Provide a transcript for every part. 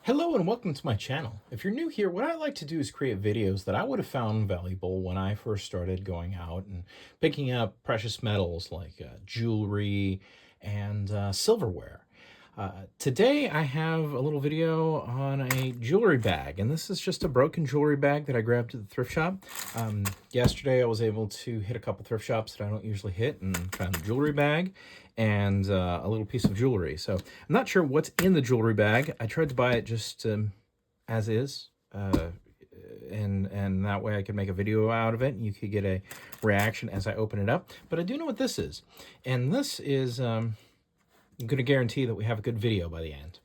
Hello and welcome to my channel. If you're new here, what I like to do is create videos that I would have found valuable when I first started going out and picking up precious metals like jewelry and silverware. Today I have a little video on a jewelry bag, and this is just a broken jewelry bag that I grabbed at the thrift shop. Yesterday I was able to hit a couple thrift shops that I don't usually hit and found a jewelry bag and a little piece of jewelry. So I'm not sure what's in the jewelry bag. I tried to buy it just as is, and that way I could make a video out of it and you could get a reaction as I open it up. But I do know what this is, and this is I'm going to guarantee that we have a good video by the end.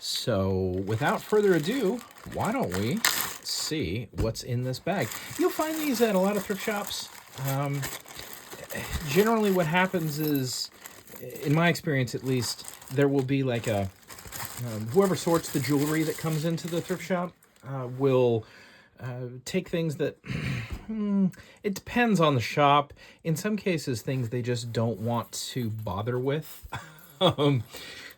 So without further ado, why don't we see what's in this bag? You'll find these at a lot of thrift shops. Generally what happens is, in my experience at least, there will be like a, whoever sorts the jewelry that comes into the thrift shop will take things that, it depends on the shop. In some cases, things they just don't want to bother with.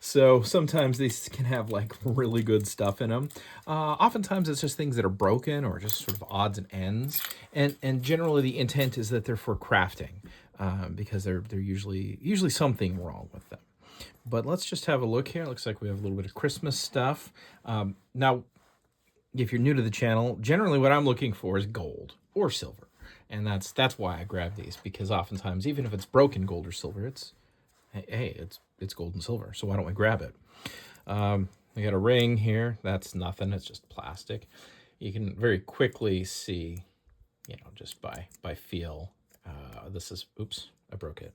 So sometimes these can have like really good stuff in them. Oftentimes it's just things that are broken or just sort of odds and ends. And generally the intent is that they're for crafting, because they're usually something wrong with them. But let's just have a look here. It looks like we have a little bit of Christmas stuff. Now, if you're new to the channel, generally what I'm looking for is gold or silver. And that's why I grab these, because oftentimes, even if it's broken gold or silver, it's, hey, it's gold and silver, so why don't we grab it? We got a ring here. That's nothing. It's just plastic. You can very quickly see, just by feel. This is, oops, I broke it.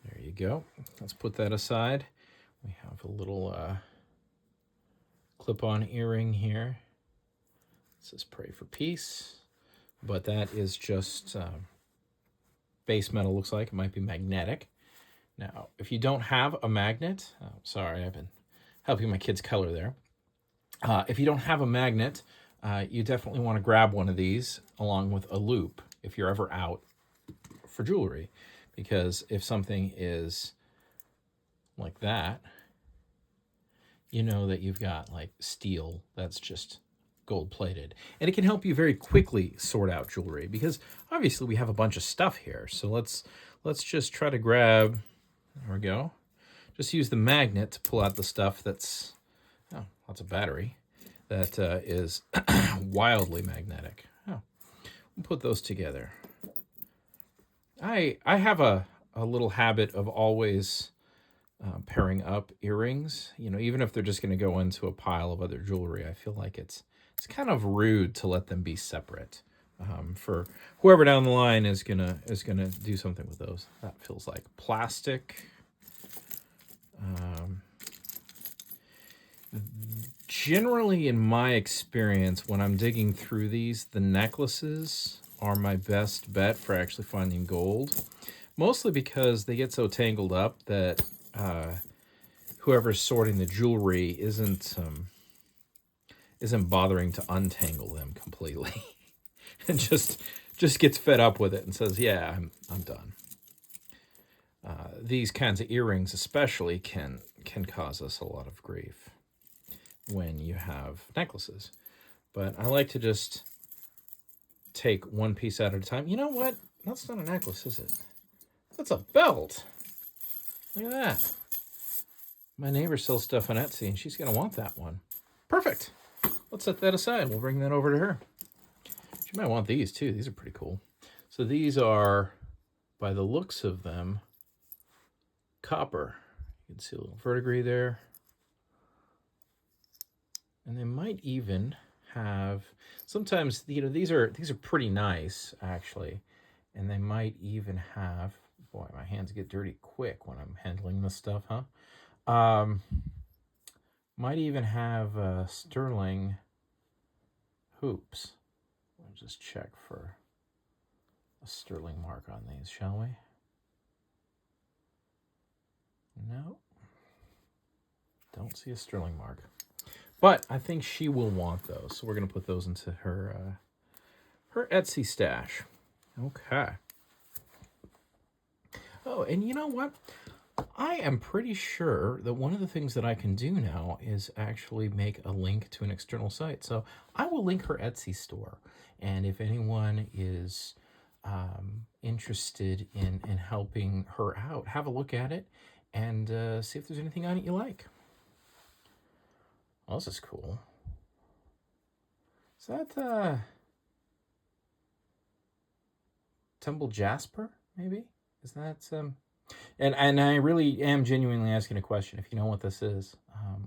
There you go. Let's put that aside. We have a little clip-on earring here. It says "Pray for Peace," but that is just base metal. Looks like it might be magnetic. Now, if you don't have a magnet, sorry, I've been helping my kids color there. If you don't have a magnet, you definitely want to grab one of these along with a loop if you're ever out for jewelry, because if something is like that, you know that you've got like steel that's just gold plated, and it can help you very quickly sort out jewelry, because obviously we have a bunch of stuff here. So let's just try to grab, there we go, just use the magnet to pull out the stuff that's, oh, lots of battery, that is wildly magnetic. Oh, we'll put those together. I have a little habit of always pairing up earrings, even if they're just going to go into a pile of other jewelry. I feel like it's kind of rude to let them be separate. For whoever down the line is gonna do something with those. That feels like plastic. Generally, in my experience, when I'm digging through these, the necklaces are my best bet for actually finding gold. Mostly because they get so tangled up that whoever's sorting the jewelry isn't bothering to untangle them completely, and just gets fed up with it and says, "Yeah, I'm done." These kinds of earrings, especially, can cause us a lot of grief when you have necklaces. But I like to just take one piece at a time. You know what? That's not a necklace, is it? That's a belt. Look at that. My neighbor sells stuff on Etsy, and she's going to want that one. Perfect. Let's set that aside. We'll bring that over to her. She might want these, too. These are pretty cool. So these are, by the looks of them, copper. You can see a little verdigris there. And they might even have, sometimes, these are pretty nice, actually. And they might even have, boy, my hands get dirty quick when I'm handling this stuff, huh? Might even have sterling hoops. We'll just check for a sterling mark on these, shall we? No. Don't see a sterling mark. But I think she will want those, so we're going to put those into her Etsy stash. Okay. Oh, and you know what? I am pretty sure that one of the things that I can do now is actually make a link to an external site. So I will link her Etsy store. And if anyone is interested in helping her out, have a look at it and see if there's anything on it you like. Oh, this is cool. Is that Tumble Jasper, maybe? Is that and I really am genuinely asking a question. If you know what this is,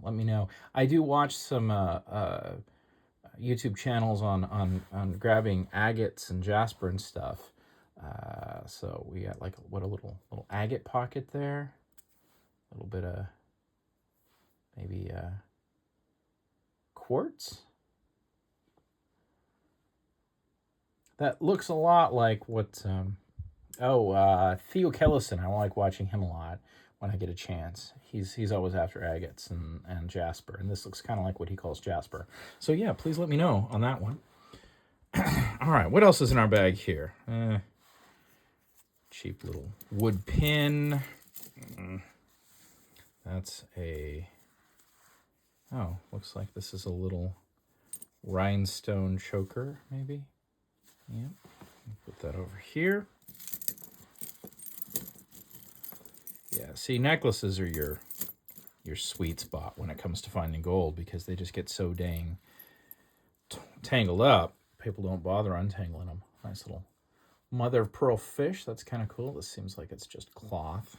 let me know. I do watch some YouTube channels on grabbing agates and jasper and stuff. So we got like a little agate pocket there, a little bit of maybe quartz. That looks a lot like what, Theo Kellison. I like watching him a lot when I get a chance. He's always after agates and jasper, and this looks kind of like what he calls jasper. So yeah, please let me know on that one. All right, what else is in our bag here? Cheap little wood pin. That's looks like this is a little rhinestone choker, maybe. Yep. Put that over here. Yeah, see, necklaces are your sweet spot when it comes to finding gold because they just get so dang tangled up. People don't bother untangling them. Nice little mother of pearl fish. That's kind of cool. This seems like it's just cloth.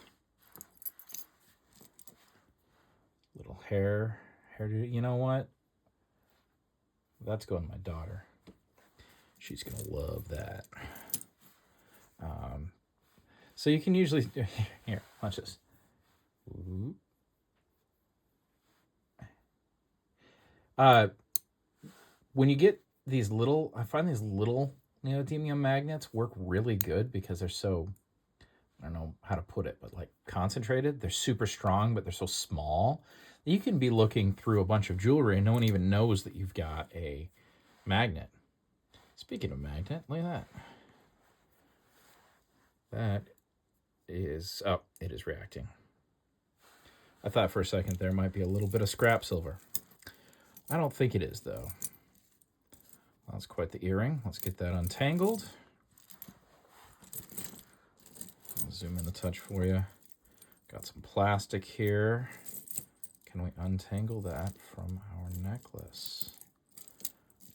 Little hairdo. You know what? That's going to my daughter. She's going to love that. So you can usually... Here, watch this. Ooh. When you get these little... I find these little neodymium magnets work really good because they're so... I don't know how to put it, but like concentrated. They're super strong, but they're so small. You can be looking through a bunch of jewelry and no one even knows that you've got a magnet. Speaking of magnet, look at that. That is... Oh, it is reacting. I thought for a second there might be a little bit of scrap silver. I don't think it is, though. Well, that's quite the earring. Let's get that untangled. I'll zoom in a touch for you. Got some plastic here. Can we untangle that from our necklace?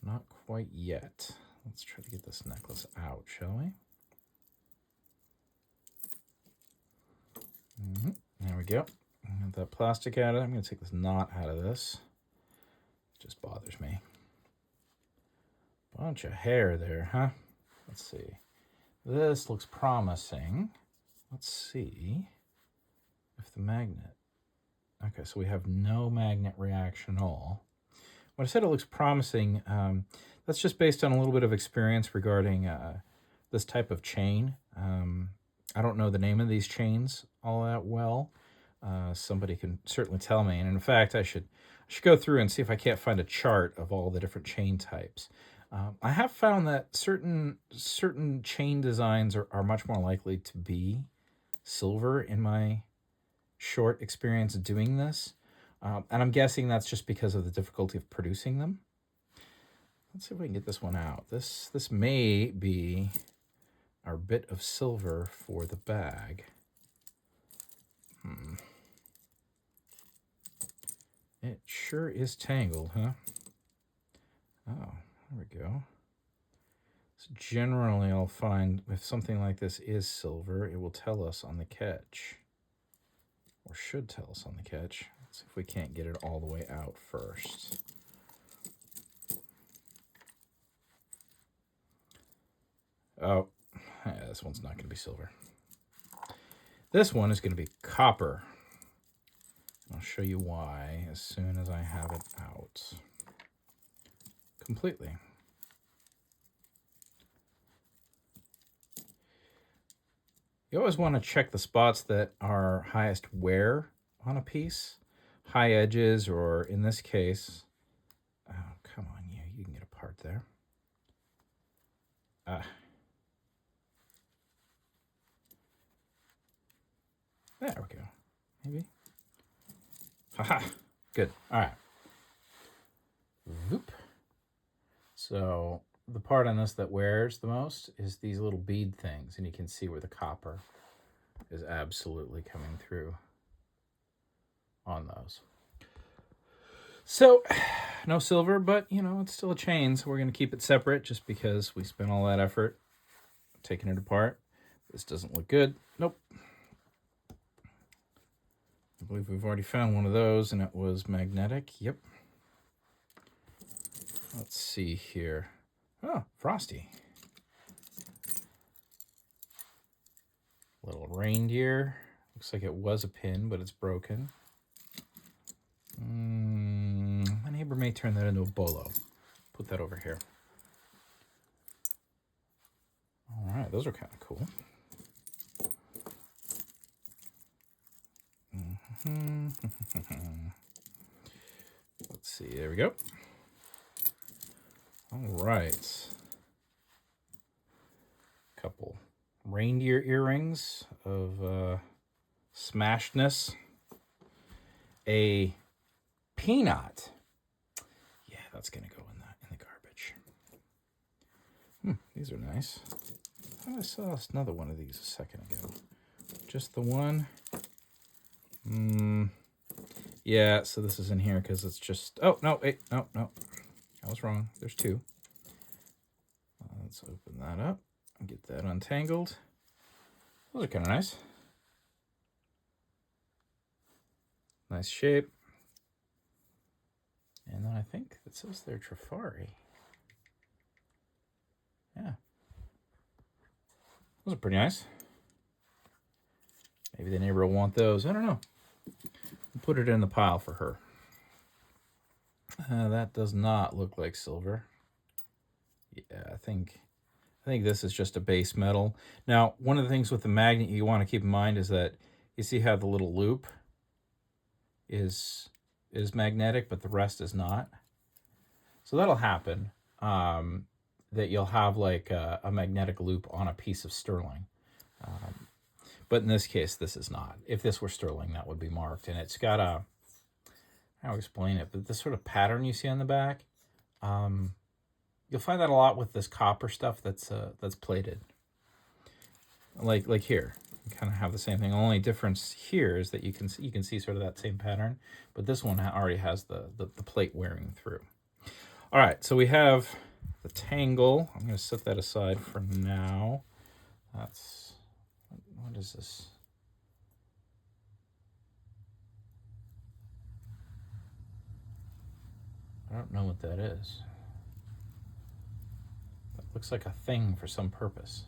Not quite yet. Let's try to get this necklace out, shall we? There we go. Get that plastic out of it. I'm going to take this knot out of this. It just bothers me. Bunch of hair there, huh? Let's see. This looks promising. Let's see if the magnet... Okay, so we have no magnet reaction at all. When I said it looks promising, that's just based on a little bit of experience regarding this type of chain. I don't know the name of these chains all that well. Somebody can certainly tell me. And in fact, I should go through and see if I can't find a chart of all the different chain types. I have found that certain chain designs are much more likely to be silver in my short experience doing this. And I'm guessing that's just because of the difficulty of producing them. Let's see if we can get this one out. This may be our bit of silver for the bag. It sure is tangled, huh? Oh, there we go. So generally, I'll find if something like this is silver, it will tell us on the catch. Or should tell us on the catch. Let's see if we can't get it all the way out first. Oh, yeah, this one's not going to be silver. This one is going to be copper. I'll show you why as soon as I have it out completely. You always want to check the spots that are highest wear on a piece. High edges, or in this case... Oh, come on, you can get a part there. There we go. maybe. Haha, good. All right. Whoop. So the part on this that wears the most is these little bead things, and you can see where the copper is absolutely coming through on those. So no silver, but you know, it's still a chain, so we're going to keep it separate just because we spent all that effort taking it apart. This doesn't look good. Nope. I believe we've already found one of those, and it was magnetic. Yep. Let's see here. Oh, frosty. Little reindeer. Looks like it was a pin, but it's broken. My neighbor may turn that into a bolo. Put that over here. All right, those are kind of cool. Let's see, there we go. All right. Couple reindeer earrings of smashedness. A peanut. Yeah, that's gonna go in the garbage. These are nice. I thought I saw another one of these a second ago. Just the one. Yeah, so this is in here because it's just... Oh, no, wait, no. I was wrong. There's two. Let's open that up and get that untangled. Those are kind of nice. Nice shape. And then I think it says they're Trifari. Yeah. Those are pretty nice. Maybe the neighbor will want those. I don't know. We'll put it in the pile for her. That does not look like silver. Yeah, I think this is just a base metal. Now, one of the things with the magnet you want to keep in mind is that you see how the little loop is magnetic, but the rest is not. So that'll happen, that you'll have like a magnetic loop on a piece of sterling. But in this case, this is not. If this were sterling, that would be marked. And it's got a, how to explain it, but this sort of pattern you see on the back, you'll find that a lot with this copper stuff that's plated. Like here, you kind of have the same thing. The only difference here is that you can see sort of that same pattern, but this one already has the plate wearing through. All right, so we have the tangle. I'm going to set that aside for now. That's, what is this? I don't know what that is. That looks like a thing for some purpose.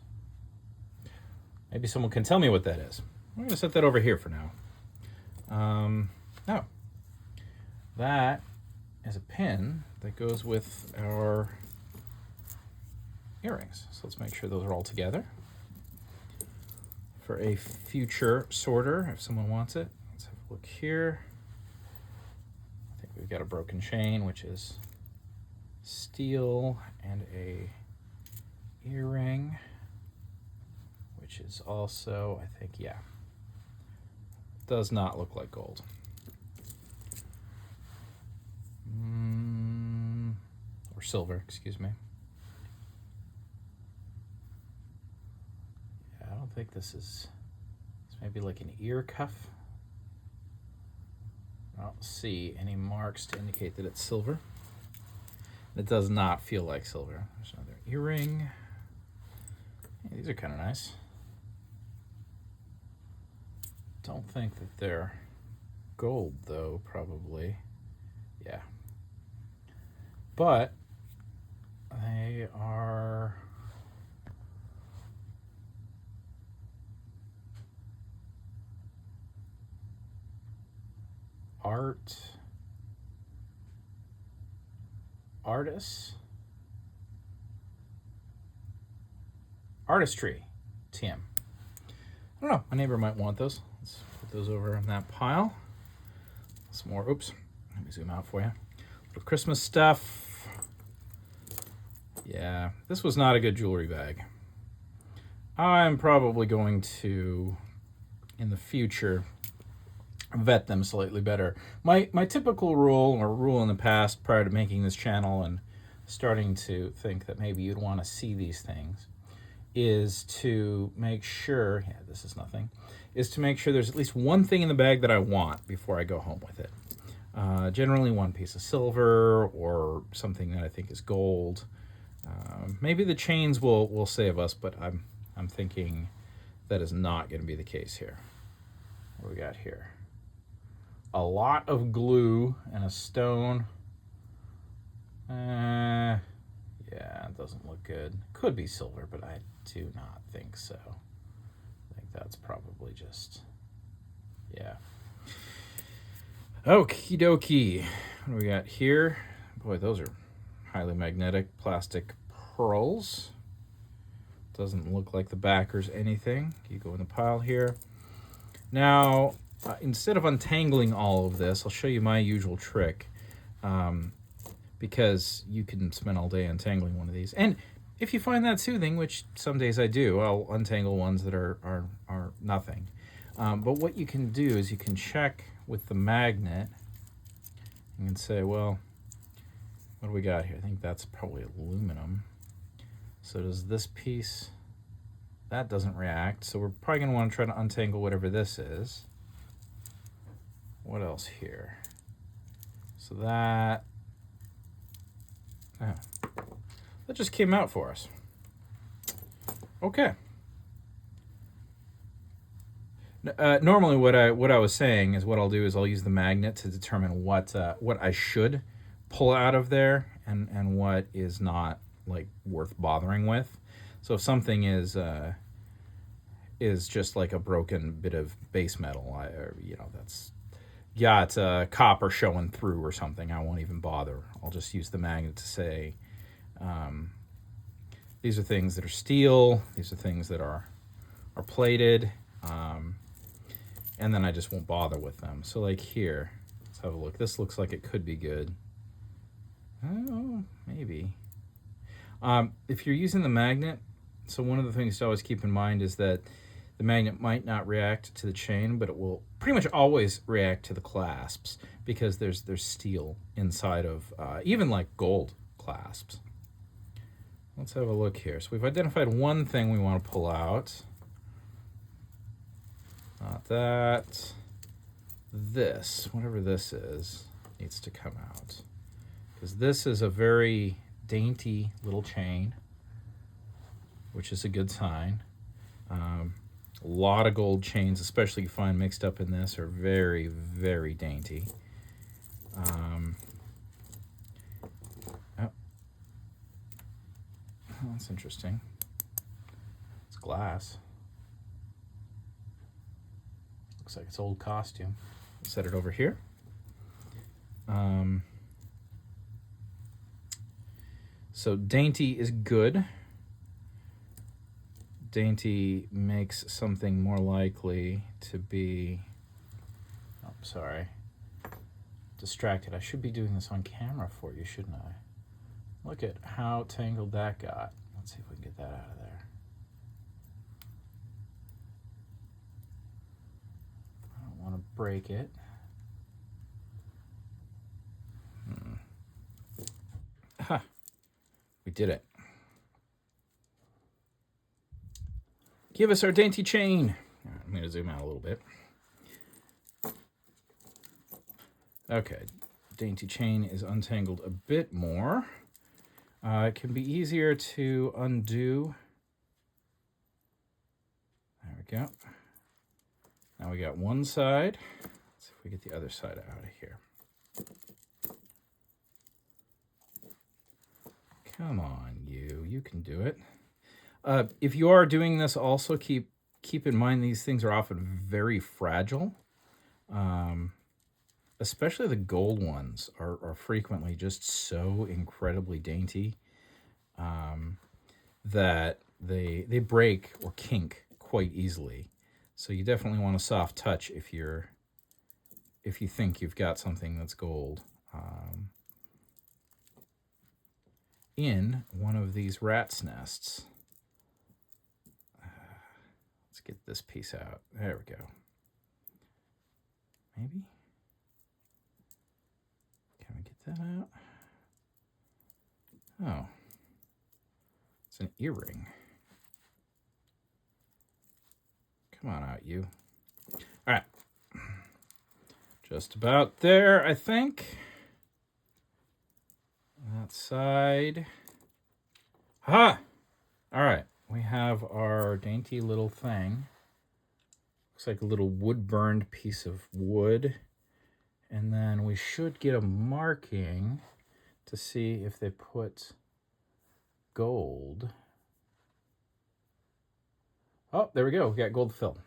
Maybe someone can tell me what that is. I'm going to set that over here for now. No. That is a pin that goes with our earrings. So let's make sure those are all together for a future sorter if someone wants it. Let's have a look here. I think we've got a broken chain, which is steel, and a earring, which is also, I think, yeah, does not look like gold. Or silver, excuse me. Yeah, I don't think this may be like an ear cuff. I don't see any marks to indicate that it's silver. It does not feel like silver. There's another earring. Hey, these are kind of nice. Don't think that they're gold though, probably. Yeah. But they are artistry, TM. I don't know, my neighbor might want those. Let's put those over in that pile. Some more, oops, let me zoom out for you. Little Christmas stuff. Yeah, this was not a good jewelry bag. I'm probably going to, in the future, vet them slightly better. My typical rule, or rule in the past prior to making this channel and starting to think that maybe you'd want to see these things, is to make sure, yeah, this is nothing, is to make sure there's at least one thing in the bag that I want before I go home with it. Generally one piece of silver or something that I think is gold. Maybe the chains will save us, but I'm thinking that is not going to be the case here. What do we got here? A lot of glue and a stone. Yeah, it doesn't look good. Could be silver, but I do not think so. I think that's probably just, yeah. Okie dokie. What do we got here? Boy, those are highly magnetic plastic pearls. Doesn't look like the backer's anything. You go in the pile here. Now, instead of untangling all of this, I'll show you my usual trick, because you can spend all day untangling one of these. And if you find that soothing, which some days I do, I'll untangle ones that are nothing. But what you can do is you can check with the magnet. You can say, well, what do we got here? I think that's probably aluminum. So does this piece, that doesn't react. So we're probably going to want to try to untangle whatever this is. What else here? So that just came out for us. Okay. Normally what I was saying is what I'll do is I'll use the magnet to determine what I should pull out of there and what is not like worth bothering with. So if something is just like a broken bit of base metal, that's got copper showing through or something, I won't even bother. I'll just use the magnet to say, these are things that are steel, these are things that are plated, and then I just won't bother with them. So like here, let's have a look. This looks like it could be good. Oh, maybe. If you're using the magnet, so one of the things to always keep in mind is that the magnet might not react to the chain, but it will pretty much always react to the clasps because there's steel inside of even like gold clasps. Let's have a look here. So we've identified one thing we want to pull out. Not that. This, whatever this is, needs to come out. Because this is a very dainty little chain, which is a good sign. A lot of gold chains, especially you find mixed up in this, are very, very dainty. Oh, that's interesting. It's glass. Looks like it's old costume. Set it over here. So dainty is good. Dainty makes something more likely to be, oh, sorry, distracted. I should be doing this on camera for you, shouldn't I? Look at how tangled that got. Let's see if we can get that out of there. I don't want to break it. Ha! We did it. Give us our dainty chain. I'm going to zoom out a little bit. Okay, dainty chain is untangled a bit more. It can be easier to undo. There we go. Now we got one side. Let's see if we get the other side out of here. Come on, you can do it. If you are doing this, also keep in mind these things are often very fragile. Especially the gold ones are frequently just so incredibly dainty that they break or kink quite easily. So you definitely want a soft touch if you think you've got something that's gold. In one of these rat's nests. Let's get this piece out. There we go. maybe. Can we get that out? Oh, it's an earring. Come on out, you. All right. Just about there, I think. That side. Ha! All right. We have our dainty little thing. Looks like a little wood-burned piece of wood. And then we should get a marking to see if they put gold. Oh, there we go. We got gold fill.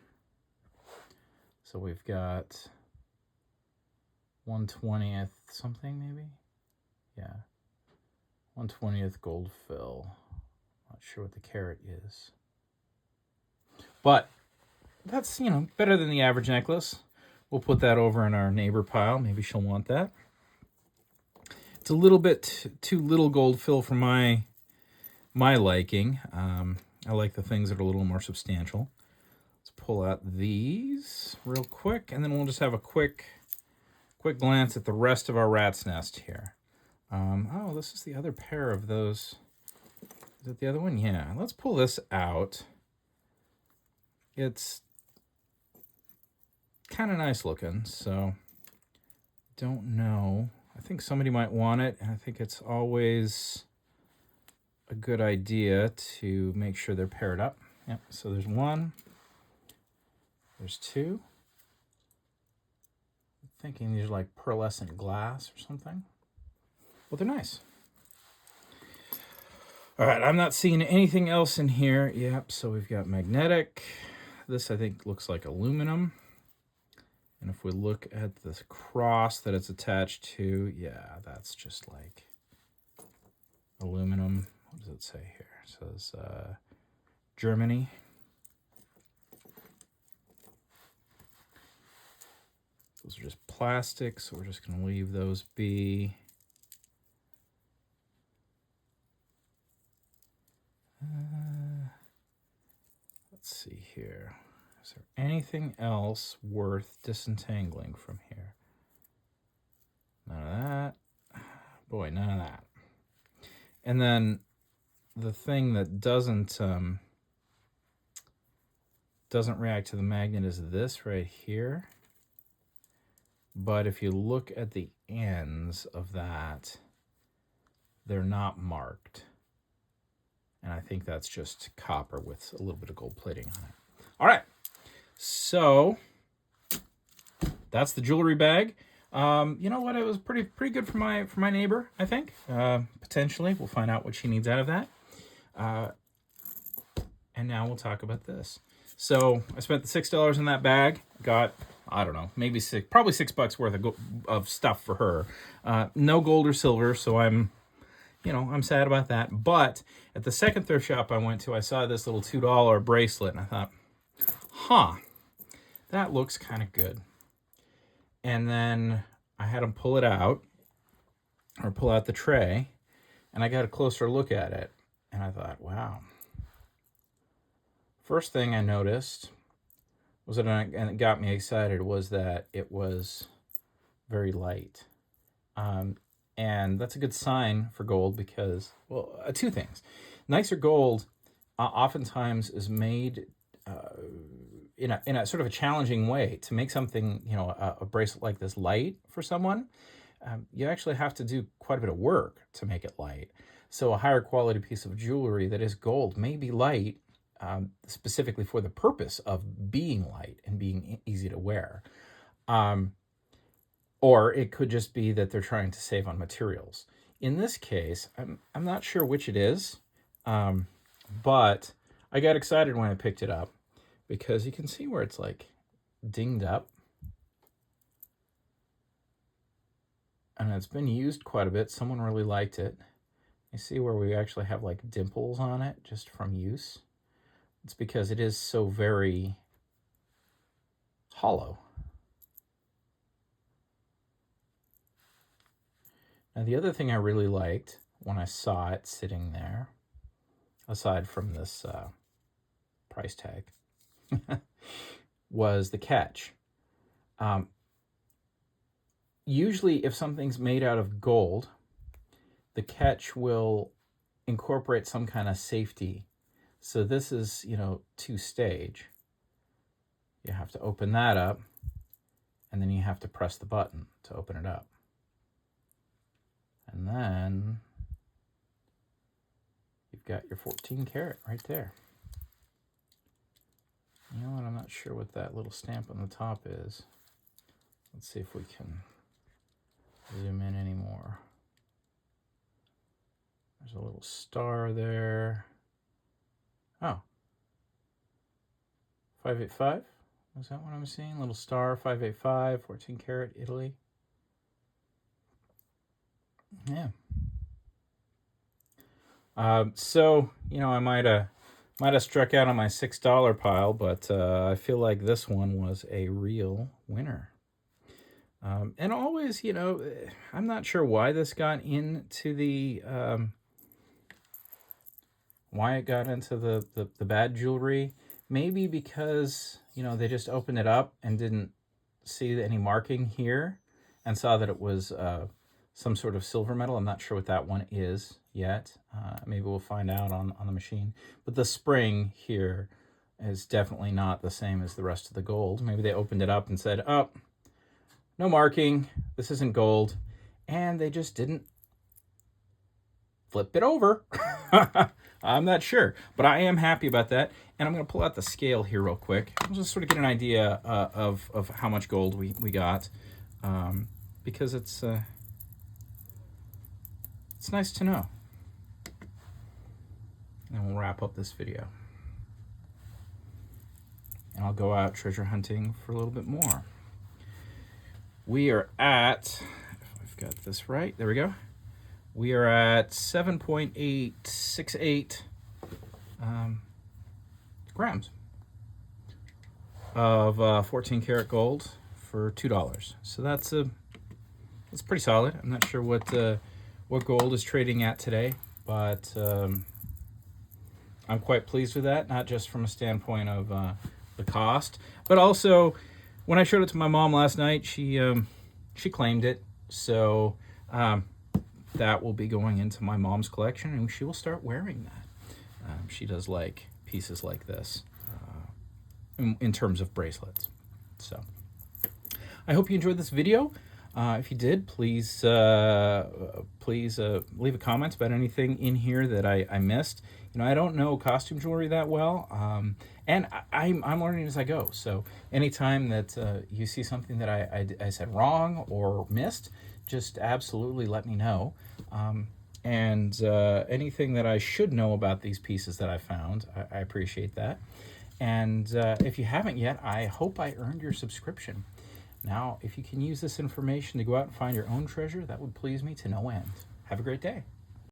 So we've got 1/20th something, maybe? Yeah. 1/20th gold fill. Not sure what the carat is. But that's, better than the average necklace. We'll put that over in our neighbor pile. Maybe she'll want that. It's a little bit too little gold fill for my liking. I like the things that are a little more substantial. Let's pull out these real quick, and then we'll just have a quick glance at the rest of our rat's nest here. Oh, this is the other pair of those. Is it the other one? Yeah. Let's pull this out. It's kind of nice looking, so don't know. I think somebody might want it, and I think it's always a good idea to make sure they're paired up. Yep, so there's one. There's two. I'm thinking these are like pearlescent glass or something. Well, they're nice. All right, I'm not seeing anything else in here. Yep, so we've got magnetic. This, I think, looks like aluminum. And if we look at the cross that it's attached to, yeah, that's just like aluminum. What does it say here? It says Germany. Those are just plastic, so we're just going to leave those be. Let's see here. Is there anything else worth disentangling from here? None of that. Boy, none of that. And then the thing that doesn't react to the magnet is this right here. But if you look at the ends of that, they're not marked. And I think that's just copper with a little bit of gold plating on it. All right. So that's the jewelry bag. You know what? It was pretty good for my neighbor, I think. Potentially. We'll find out what she needs out of that. And now we'll talk about this. So I spent the $6 in that bag. Got, I don't know, maybe probably $6 worth of stuff for her. No gold or silver, so I'm sad about that. But at the second thrift shop I went to, I saw this little $2 bracelet, and I thought, that looks kind of good. And then I had him pull out the tray, and I got a closer look at it, and I thought, wow. First thing I noticed was that, and it got me excited, was that it was very light. And that's a good sign for gold because, well, two things. Nicer gold oftentimes is made in a sort of a challenging way. To make something, a bracelet like this light for someone, you actually have to do quite a bit of work to make it light. So a higher quality piece of jewelry that is gold may be light specifically for the purpose of being light and being easy to wear. Or it could just be that they're trying to save on materials. In this case, I'm not sure which it is, but I got excited when I picked it up because you can see where it's like dinged up. And it's been used quite a bit. Someone really liked it. You see where we actually have like dimples on it just from use. It's because it is so very hollow. Now, the other thing I really liked when I saw it sitting there, aside from this price tag, was the catch. usually if something's made out of gold, the catch will incorporate some kind of safety. So this is, you know, 2-stage. You have to open that up, and then you have to press the button to open it up. And then you've got your 14 karat right there. You know what? I'm not sure what that little stamp on the top is. Let's see if we can zoom in anymore. There's a little star there. Oh. 585? Is that what I'm seeing? Little star, 585, 14 karat, Italy. Yeah. So, you know, I might have struck out on my $6 pile, but I feel like this one was a real winner. And always, you know, I'm not sure why this got into the why it got into the bad jewelry. Maybe because, you know, they just opened it up and didn't see any marking here and saw that it was some sort of silver metal. I'm not sure what that one is yet. Maybe we'll find out on the machine. But the spring here is definitely not the same as the rest of the gold. Maybe they opened it up and said, oh, no marking, this isn't gold. And they just didn't flip it over. I'm not sure, but I am happy about that. And I'm going to pull out the scale here real quick. I'll just sort of get an idea of how much gold we got, because it's nice to know. And we'll wrap up this video. And I'll go out treasure hunting for a little bit more. We are at, if I've got this right, there we go. We are at 7.868 grams of 14 karat gold for $2. So that's pretty solid. I'm not sure what gold is trading at today, but I'm quite pleased with that. Not just from a standpoint of the cost, but also when I showed it to my mom last night, she claimed it. So that will be going into my mom's collection, and she will start wearing that. She does like pieces like this in terms of bracelets. So I hope you enjoyed this video. If you did, please leave a comment about anything in here that I missed. You know, I don't know costume jewelry that well, and I'm learning as I go. So anytime that you see something that I said wrong or missed, just absolutely let me know. And anything that I should know about these pieces that I found, I appreciate that. And if you haven't yet, I hope I earned your subscription. Now, if you can use this information to go out and find your own treasure, that would please me to no end. Have a great day.